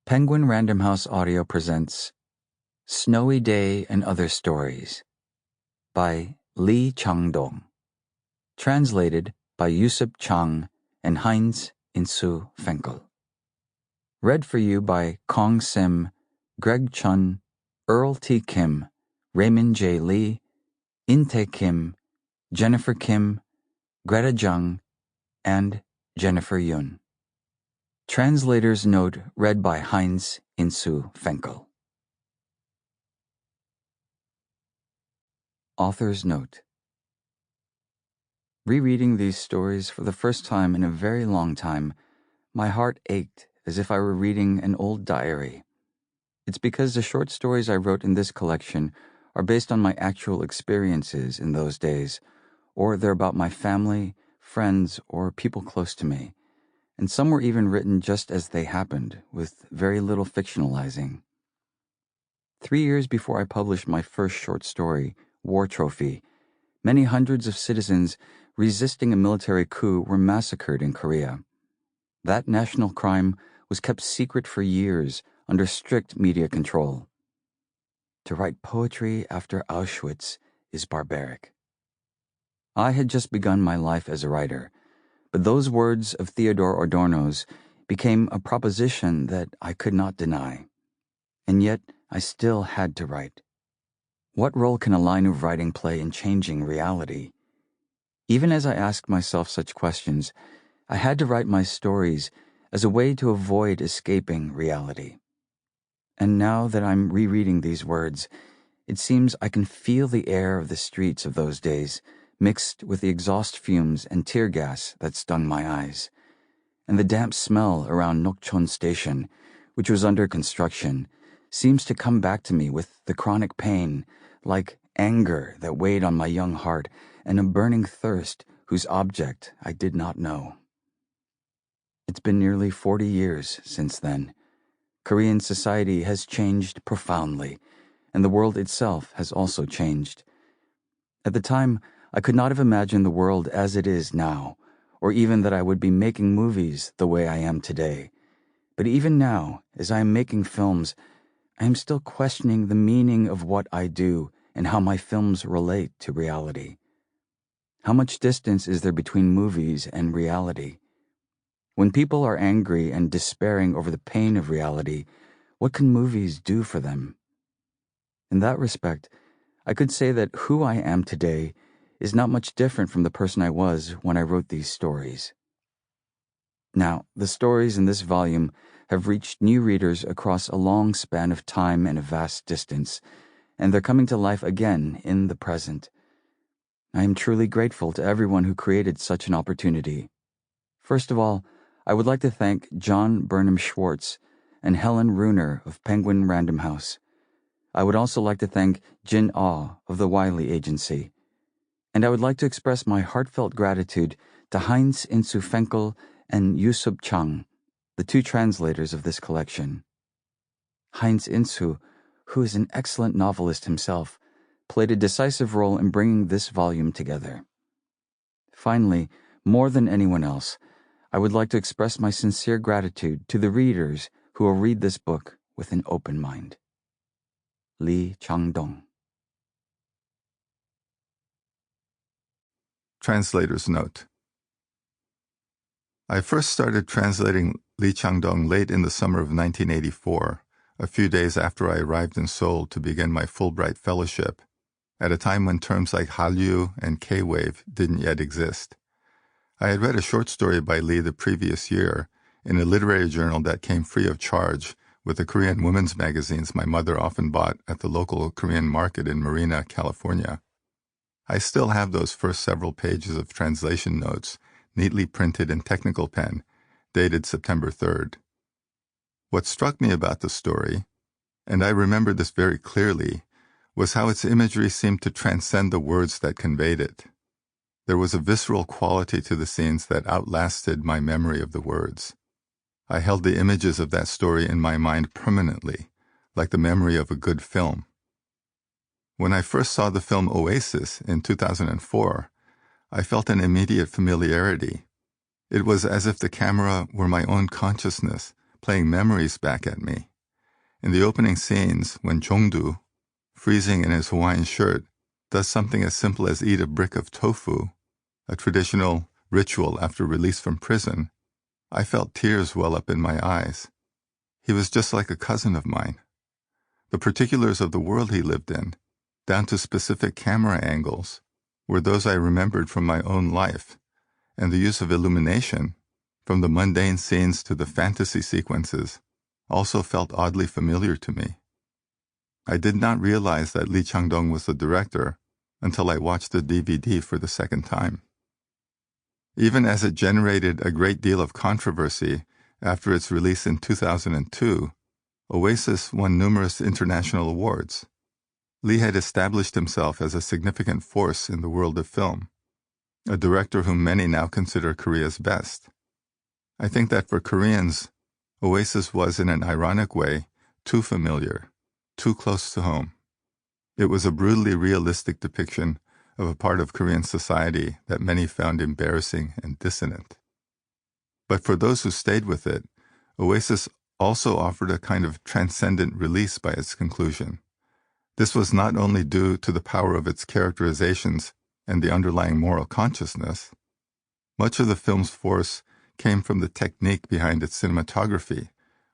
Penguin Random House Audio presents Snowy Day and Other Stories by Lee Chang-dong, translated by Yusuf Chang and Heinz Insu Fenkel. Read for you by Kong Sim, Greg Chun, Earl T. Kim, Raymond J. Lee, In-tae Kim, Jennifer Kim, Greta Jung, and Jennifer Yun. Translator's note read by Heinz Insu Fenkel. Author's note. Rereading these stories for the first time in a very long time, my heart ached as if I were reading an old diary. It's because the short stories I wrote in this collection are based on my actual experiences in those days, or they're about my family, friends, or people close to me. And some were even written just as they happened, with very little fictionalizing. 3 years before I published my first short story, War Trophy, many hundreds of citizens resisting a military coup were massacred in Korea. That national crime was kept secret for years under strict media control. To write poetry after Auschwitz is barbaric. I had just begun my life as a writer, but those words of Theodore Adorno's became a proposition that I could not deny. And yet, I still had to write. What role can a line of writing play in changing reality? Even as I asked myself such questions, I had to write my stories as a way to avoid escaping reality. And now that I'm rereading these words, it seems I can feel the air of the streets of those days, mixed with the exhaust fumes and tear gas that stung my eyes, and the damp smell around Nokcheon Station, which was under construction, seems to come back to me with the chronic pain, like anger that weighed on my young heart and a burning thirst whose object I did not know. It's been nearly 40 years since then. Korean society has changed profoundly, and the world itself has also changed. At the time, I could not have imagined the world as it is now, or even that I would be making movies the way I am today. But even now, as I am making films, I am still questioning the meaning of what I do and how my films relate to reality. How much distance is there between movies and reality? When people are angry and despairing over the pain of reality, what can movies do for them? In that respect, I could say that who I am today is not much different from the person I was when I wrote these stories. Now, the stories in this volume have reached new readers across a long span of time and a vast distance, and they're coming to life again in the present. I am truly grateful to everyone who created such an opportunity. First of all, I would like to thank John Burnham Schwartz and Helen Runer of Penguin Random House. I would also like to thank Jin Ah of the Wiley Agency. And I would like to express my heartfelt gratitude to Heinz Insu Fenkel and Yusuf Chang, the two translators of this collection. Heinz Insu, who is an excellent novelist himself, played a decisive role in bringing this volume together. Finally, more than anyone else, I would like to express my sincere gratitude to the readers who will read this book with an open mind. Lee Chang-dong. Translator's note. I first started translating Lee Chang-dong late in the summer of 1984, a few days after I arrived in Seoul to begin my Fulbright Fellowship, at a time when terms like Hallyu and K-Wave didn't yet exist. I had read a short story by Lee the previous year in a literary journal that came free of charge with the Korean women's magazines my mother often bought at the local Korean market in Marina, California. I still have those first several pages of translation notes neatly printed in technical pen, dated September 3rd. What struck me about the story, and I remember this very clearly, was how its imagery seemed to transcend the words that conveyed it. There was a visceral quality to the scenes that outlasted my memory of the words. I held the images of that story in my mind permanently, like the memory of a good film. When I first saw the film Oasis in 2004, I felt an immediate familiarity. It was as if the camera were my own consciousness, playing memories back at me. In the opening scenes, when Jongdu, freezing in his Hawaiian shirt, does something as simple as eat a brick of tofu, a traditional ritual after release from prison, I felt tears well up in my eyes. He was just like a cousin of mine. The particulars of the world he lived in, down to specific camera angles, were those I remembered from my own life, and the use of illumination, from the mundane scenes to the fantasy sequences, also felt oddly familiar to me. I did not realize that Lee Chang-dong was the director until I watched the DVD for the second time. Even as it generated a great deal of controversy after its release in 2002, Oasis won numerous international awards. Lee had established himself as a significant force in the world of film, a director whom many now consider Korea's best. I think that for Koreans, Oasis was, in an ironic way, too familiar, too close to home. It was a brutally realistic depiction of a part of Korean society that many found embarrassing and dissonant. But for those who stayed with it, Oasis also offered a kind of transcendent release by its conclusion. This was not only due to the power of its characterizations and the underlying moral consciousness. Much of the film's force came from the technique behind its cinematography,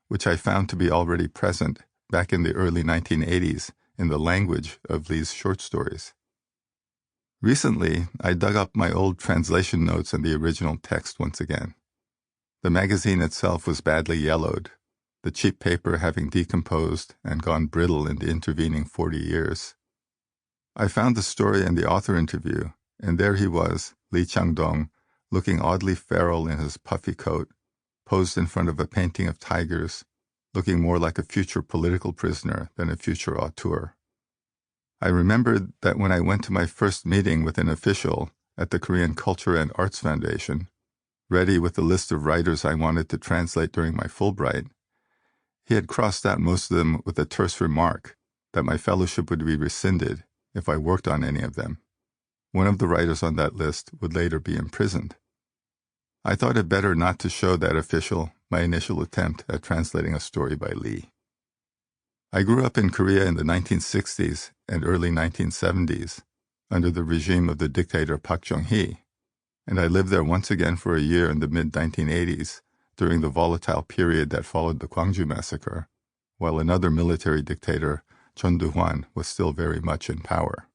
which I found to be already present back in the early 1980s in the language of Lee's short stories. Recently, I dug up my old translation notes and the original text once again. The magazine itself was badly yellowed, the cheap paper having decomposed and gone brittle in the intervening 40 years. I found the story and the author interview, and there he was, Lee Chang-dong, looking oddly feral in his puffy coat, posed in front of a painting of tigers, looking more like a future political prisoner than a future auteur. I remembered that when I went to my first meeting with an official at the Korean Culture and Arts Foundation, ready with the list of writers I wanted to translate during my Fulbright, he had crossed out most of them with a terse remark that my fellowship would be rescinded if I worked on any of them. One of the writers on that list would later be imprisoned. I thought it better not to show that official my initial attempt at translating a story by Lee. I grew up in Korea in the 1960s and early 1970s under the regime of the dictator Park Chung-hee, and I lived there once again for a year in the mid-1980s during the volatile period that followed the Gwangju massacre, while another military dictator, Chun Doo-hwan, was still very much in power.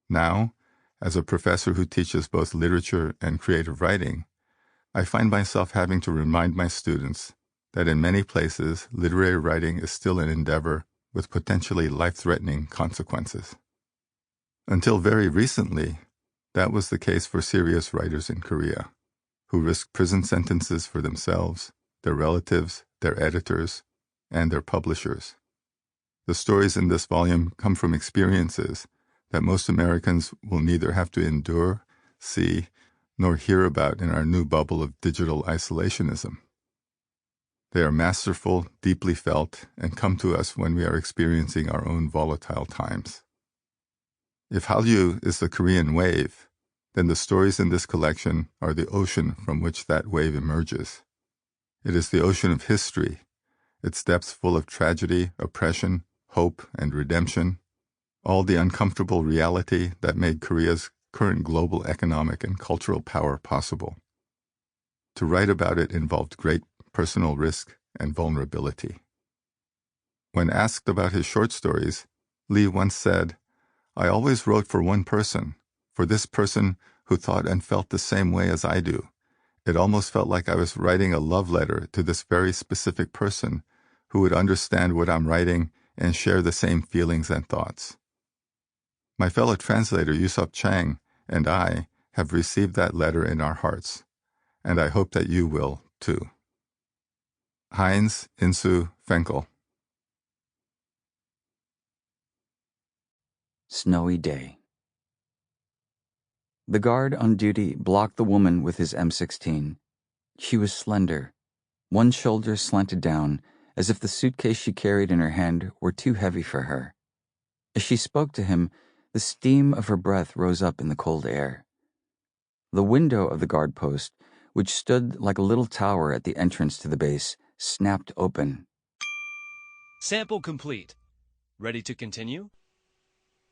Now, as a professor who teaches both literature and creative writing, I find myself having to remind my students that in many places literary writing is still an endeavor with potentially life-threatening consequences. Until very recently, that was the case for serious writers in Korea, who risked prison sentences for themselves, their relatives, their editors, and their publishers. The stories in this volume come from experiences that most Americans will neither have to endure, see, nor hear about in our new bubble of digital isolationism. They are masterful, deeply felt, and come to us when we are experiencing our own volatile times. If Hallyu is the Korean wave, then the stories in this collection are the ocean from which that wave emerges. It is the ocean of history, its depths full of tragedy, oppression, hope, and redemption, all the uncomfortable reality that made Korea's current global economic and cultural power possible. To write about it involved great personal risk and vulnerability. When asked about his short stories, Lee once said, "I always wrote for one person, for this person who thought and felt the same way as I do. It almost felt like I was writing a love letter to this very specific person who would understand what I'm writing and share the same feelings and thoughts." My fellow translator Yusop Chang and I have received that letter in our hearts, and I hope that you will, too. Heinz Insu Fenkel. Snowy day. The guard on duty blocked the woman with his M16. She was slender, one shoulder slanted down, as if the suitcase she carried in her hand were too heavy for her. As she spoke to him, the steam of her breath rose up in the cold air. The window of the guard post, which stood like a little tower at the entrance to the base, snapped open. Sample complete. Ready to continue?